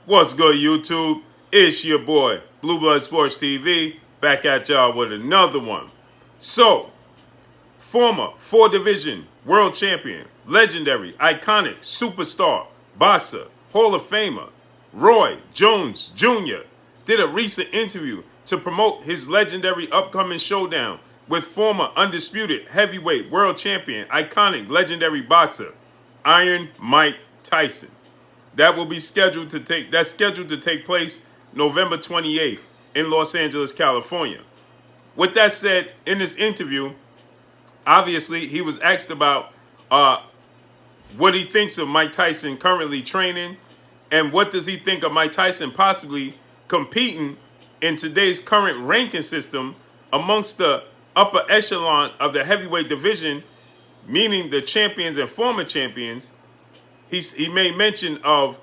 What's good, YouTube? It's your boy, Blue Blood Sports TV, back at y'all with another one. So, former 4-division world champion, legendary, iconic, superstar, boxer, Hall of Famer, Roy Jones Jr. did a recent interview to promote his legendary upcoming showdown with former undisputed heavyweight world champion, iconic, legendary boxer, Iron Mike Tyson. That's scheduled to take place November 28th in Los Angeles, California. With that said, in this interview, obviously he was asked about what he thinks of Mike Tyson currently training, and what does he think of Mike Tyson possibly competing in today's current ranking system amongst the upper echelon of the heavyweight division, meaning the champions and former champions. He made mention of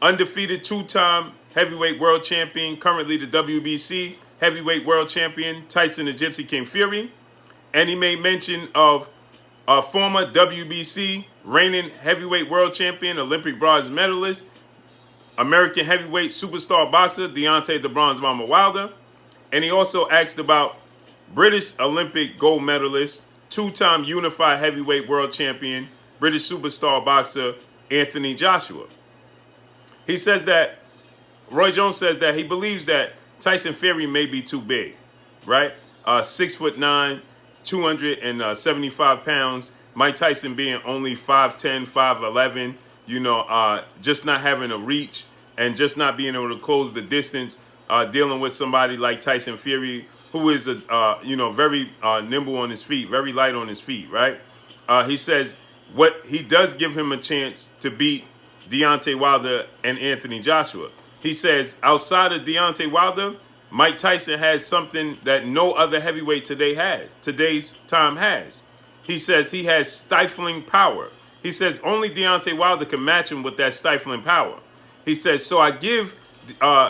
undefeated two-time heavyweight world champion, currently the WBC heavyweight world champion, Tyson the Gypsy King Fury. And he made mention of a former WBC reigning heavyweight world champion, Olympic bronze medalist, American heavyweight superstar boxer, Deontay the Bronze Mama Wilder. And he also asked about British Olympic gold medalist, two-time unified heavyweight world champion, British superstar boxer, Anthony Joshua. He says that, Roy Jones says that he believes that Tyson Fury may be too big, right? 6'9", 275 pounds. Mike Tyson being only 5'10", 5'11", just not having a reach and just not being able to close the distance, dealing with somebody like Tyson Fury, who is very nimble on his feet, very light on his feet, right? He says what he does give him a chance to beat Deontay Wilder and Anthony Joshua. He says outside of Deontay Wilder, Mike Tyson has something that no other heavyweight today's time has. He says he has stifling power. He says only Deontay Wilder can match him with that stifling power. He says, so I give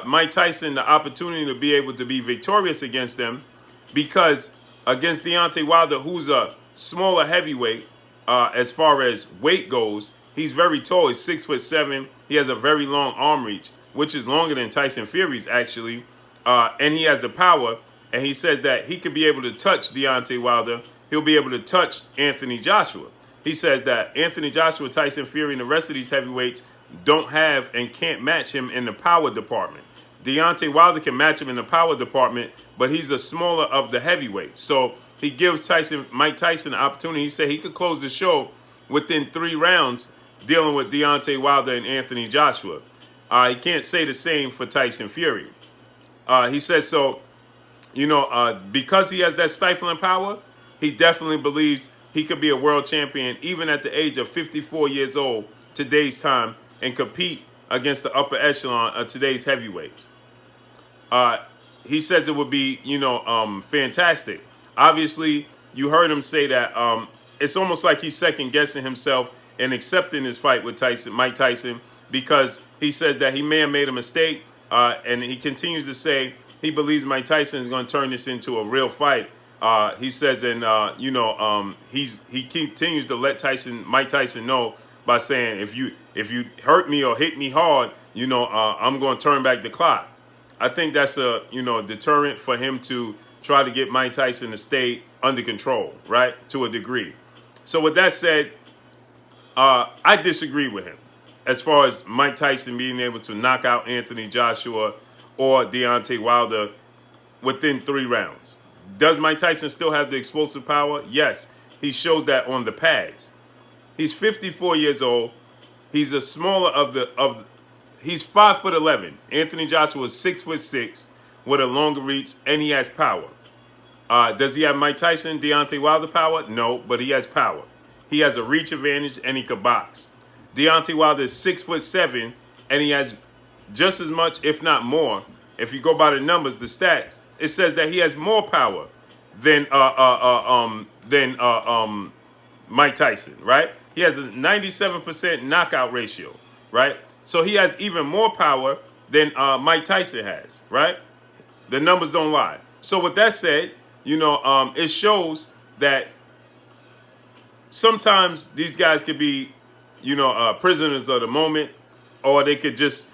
Mike Tyson the opportunity to be able to be victorious against them, because against Deontay Wilder, who's a smaller heavyweight, as far as weight goes, he's very tall. He's 6'7". He has a very long arm reach, which is longer than Tyson Fury's actually. And he has the power. And he says that he could be able to touch Deontay Wilder. He'll be able to touch Anthony Joshua. He says that Anthony Joshua, Tyson Fury, and the rest of these heavyweights don't have and can't match him in the power department. Deontay Wilder can match him in the power department, but he's the smaller of the heavyweights. So he gives Mike Tyson the opportunity. He said he could close the show within 3 rounds dealing with Deontay Wilder and Anthony Joshua. He can't say the same for Tyson Fury. He says so, because he has that stifling power, he definitely believes he could be a world champion even at the age of 54 years old, today's time, and compete against the upper echelon of today's heavyweights. He says it would be, fantastic. Obviously, you heard him say that it's almost like he's second-guessing himself and accepting his fight with Mike Tyson, because he says that he may have made a mistake, and he continues to say he believes Mike Tyson is going to turn this into a real fight. He says, and he continues to let Mike Tyson know by saying, if you hurt me or hit me hard, I'm going to turn back the clock. I think that's a deterrent for him to try to get Mike Tyson to stay under control, right, to a degree. So with that said, I disagree with him as far as Mike Tyson being able to knock out Anthony Joshua or Deontay Wilder within 3 rounds. Does Mike Tyson still have the explosive power? Yes. He shows that on the pads. He's 54 years old. He's a smaller he's 5'11". Anthony Joshua is 6'6", with a longer reach, and he has power. Does he have Mike Tyson, Deontay Wilder power? No, but he has power. He has a reach advantage, and he can box. Deontay Wilder is 6'7", and he has just as much, if not more. If you go by the numbers, the stats, it says that he has more power than Mike Tyson, right? He has a 97% knockout ratio, right? So he has even more power than Mike Tyson has, right? The numbers don't lie. So with that said, it shows that sometimes these guys could be, prisoners of the moment, or they could just,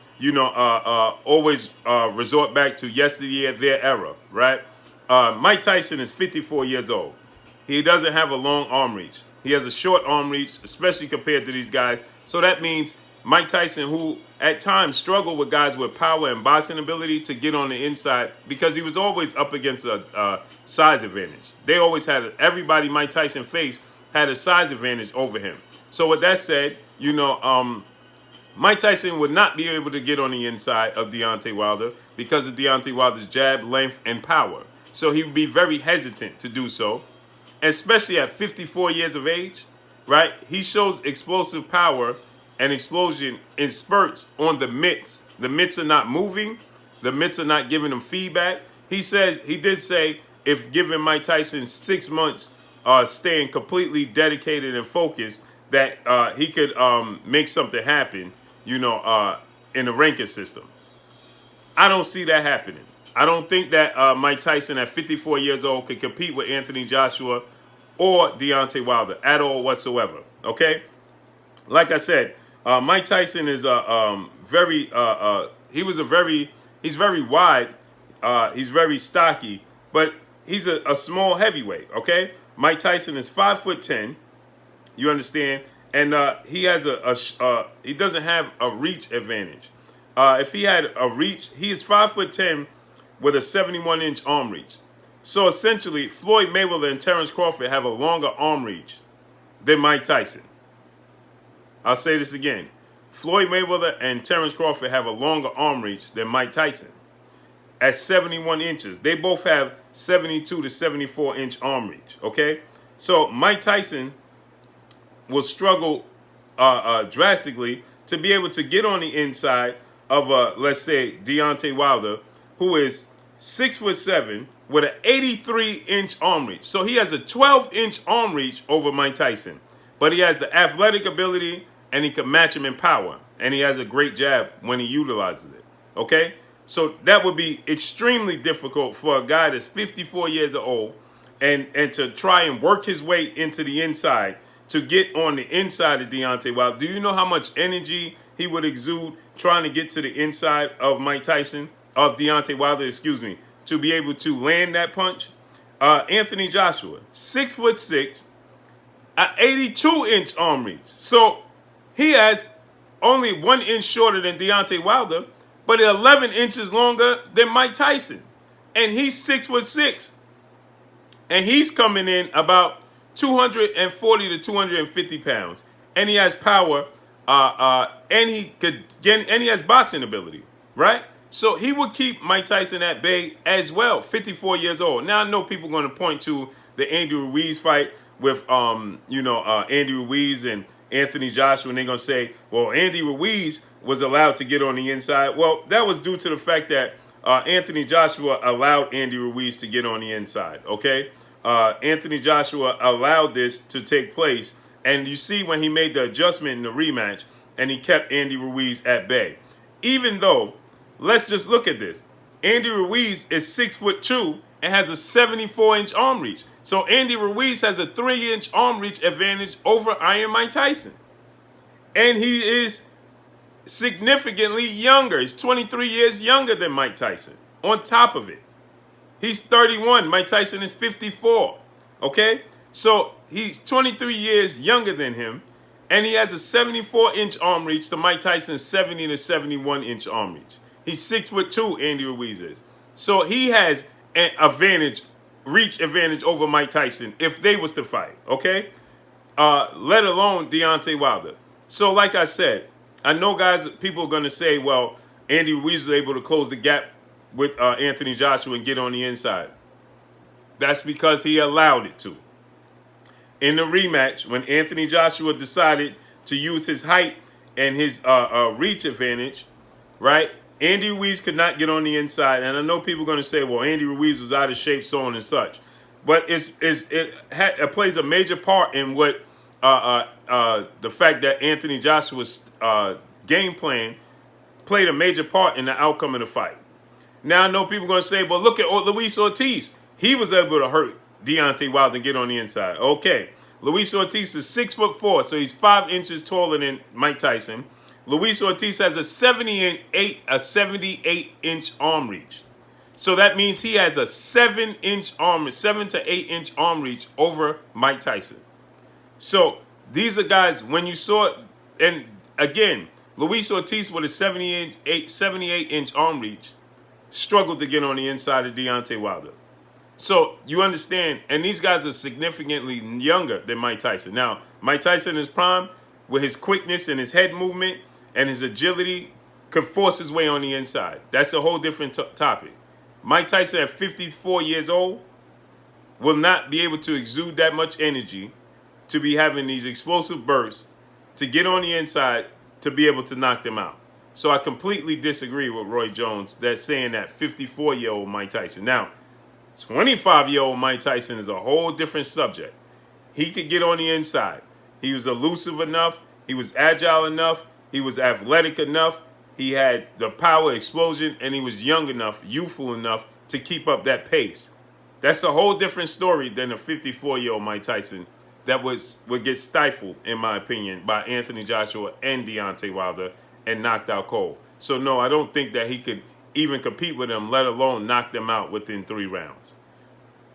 always resort back to yesteryear, their era, right? Mike Tyson is 54 years old. He doesn't have a long arm reach. He has a short arm reach, especially compared to these guys. So that means Mike Tyson, who at times struggled with guys with power and boxing ability to get on the inside, because he was always up against a size advantage. They always had, everybody Mike Tyson faced had a size advantage over him. So with that said, Mike Tyson would not be able to get on the inside of Deontay Wilder because of Deontay Wilder's jab, length, and power. So he would be very hesitant to do so, especially at 54 years of age, right? He shows explosive power and explosion in spurts on the mitts. The mitts are not moving. The mitts are not giving him feedback. He did say if given Mike Tyson 6 months staying completely dedicated and focused, that he could make something happen, in the ranking system. I don't see that happening. I don't think that Mike Tyson at 54 years old could compete with Anthony Joshua or Deontay Wilder at all whatsoever. Okay? Like I said, Mike Tyson is he's very wide, he's very stocky, but he's a small heavyweight, okay? Mike Tyson is 5'10", you understand? And he has he doesn't have a reach advantage. If he had a reach, he is 5'10" with a 71-inch arm reach. So essentially, Floyd Mayweather and Terrence Crawford have a longer arm reach than Mike Tyson. I'll say this again. Floyd Mayweather and Terrence Crawford have a longer arm reach than Mike Tyson at 71 inches. They both have 72 to 74-inch arm reach, okay? So Mike Tyson will struggle drastically to be able to get on the inside of, let's say, Deontay Wilder, who is 6'7" with an 83-inch arm reach. So he has a 12-inch arm reach over Mike Tyson. But he has the athletic ability, and he can match him in power. And he has a great jab when he utilizes it. Okay? So that would be extremely difficult for a guy that's 54 years old and to try and work his way into the inside to get on the inside of Deontay Wilder. Do you know how much energy he would exude trying to get to the inside of Deontay Wilder, to be able to land that punch? Anthony Joshua, 6'6", an 82-inch arm reach. So he has only 1 inch shorter than Deontay Wilder, but 11 inches longer than Mike Tyson. And he's 6'6". And he's coming in about 240 to 250 pounds. And he has power, and he has boxing ability, right? So he would keep Mike Tyson at bay as well, 54 years old. Now I know people are going to point to the Andy Ruiz fight with Andy Ruiz and Anthony Joshua, and they're going to say, well, Andy Ruiz was allowed to get on the inside. Well, that was due to the fact that Anthony Joshua allowed Andy Ruiz to get on the inside, okay? Anthony Joshua allowed this to take place, and you see when he made the adjustment in the rematch, and he kept Andy Ruiz at bay. Even though, let's just look at this. Andy Ruiz is 6'2" and has a 74-inch arm reach. So Andy Ruiz has a 3-inch arm reach advantage over Iron Mike Tyson. And he is significantly younger. He's 23 years younger than Mike Tyson. On top of it, he's 31. Mike Tyson is 54. Okay? So he's 23 years younger than him. And he has a 74-inch arm reach to Mike Tyson's 70 to 71-inch arm reach. He's 6'2", Andy Ruiz is. So he has an reach advantage over Mike Tyson if they was to fight, okay? Let alone Deontay Wilder. So like I said, I know people are going to say, well, Andy Ruiz was able to close the gap with Anthony Joshua and get on the inside. That's because he allowed it to. In the rematch, when Anthony Joshua decided to use his height and his reach advantage, right? Andy Ruiz could not get on the inside. And I know people are going to say, well, Andy Ruiz was out of shape, so on and such. But it plays a major part in what the fact that Anthony Joshua's game plan played a major part in the outcome of the fight. Now, I know people are going to say, well, look at Luis Ortiz. He was able to hurt Deontay Wilder and get on the inside. Okay. Luis Ortiz is 6'4", so he's 5 inches taller than Mike Tyson. Luis Ortiz has a 78-inch arm reach. So that means he has a 7 to 8 inch arm reach over Mike Tyson. So these are guys, when you saw, and again, Luis Ortiz with a 78-inch arm reach struggled to get on the inside of Deontay Wilder. So you understand, and these guys are significantly younger than Mike Tyson. Now, Mike Tyson in his prime, with his quickness and his head movement and his agility, could force his way on the inside. That's a whole different topic. Mike Tyson at 54 years old will not be able to exude that much energy to be having these explosive bursts to get on the inside to be able to knock them out. So I completely disagree with Roy Jones that's saying that 54-year-old Mike Tyson. Now, 25-year-old Mike Tyson is a whole different subject. He could get on the inside. He was elusive enough. He was agile enough. He was athletic enough. He had the power explosion, and he was young enough, youthful enough to keep up that pace. That's a whole different story than a 54-year-old Mike Tyson that would get stifled, in my opinion, by Anthony Joshua and Deontay Wilder and knocked out cold. So no, I don't think that he could even compete with them, let alone knock them out within 3 rounds.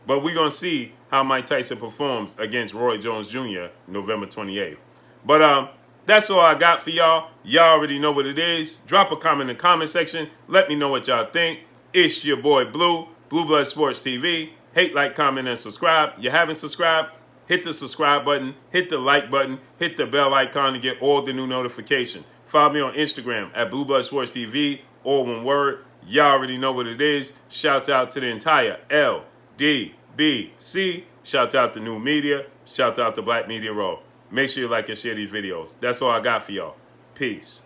But we're going to see how Mike Tyson performs against Roy Jones Jr. November 28th. But that's all I got for y'all. Y'all already know what it is. Drop a comment in the comment section. Let me know what y'all think. It's your boy Blue, Blue Blood Sports TV. Hate, like, comment, and subscribe. You haven't subscribed? Hit the subscribe button, hit the like button, hit the bell icon to get all the new notifications. Follow me on Instagram at Blue Blood Sports TV, all one word. Y'all already know what it is. Shout out to the entire LDBC. Shout out to New Media. Shout out to Black Media Raw. Make sure you like and share these videos. That's all I got for y'all. Peace.